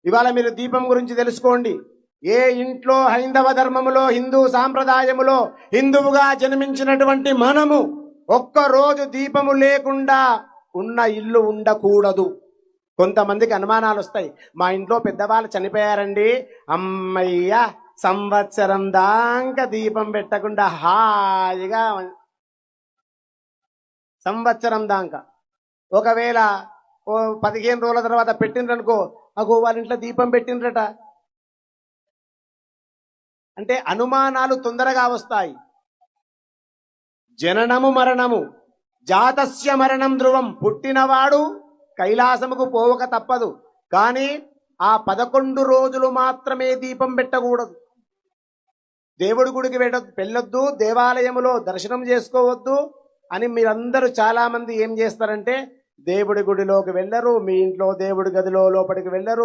ఇవాళ మీరు దీపం గురించి తెలుసుకోండి. ఏ ఇంట్లో హైందవ ధర్మములో, హిందూ సాంప్రదాయములో హిందువుగా జన్మించినటువంటి మనము ఒక్కరోజు దీపము లేకుండా ఉన్న ఇల్లు ఉండకూడదు. కొంతమందికి అనుమానాలు వస్తాయి. మా ఇంట్లో పెద్దవాళ్ళు చనిపోయారండి, అమ్మయ్య సంవత్సరం దాకా దీపం పెట్టకుండా హాయిగా సంవత్సరం దాకా, ఒకవేళ ఓ 15 రోజుల తర్వాత పెట్టిండ్రనుకో, అగో వాళ్ళ ఇంట్లో దీపం పెట్టిండ్రట అంటే అనుమానాలు తొందరగా వస్తాయి. జననము మరణము, జాతస్య మరణం ధ్రువం. పుట్టినవాడు కైలాసముకు పోవక తప్పదు, కానీ ఆ 11 రోజులు మాత్రమే దీపం పెట్టకూడదు. దేవుడి గుడికి వెళ్ళొద్దు, దేవాలయములో దర్శనం చేసుకోవద్దు అని మీరందరూ చాలా మంది ఏం చేస్తారంటే దేవుడి గుడిలోకి వెళ్ళరు, మీ ఇంట్లో దేవుడి గదిలో లోపలికి వెళ్ళరు.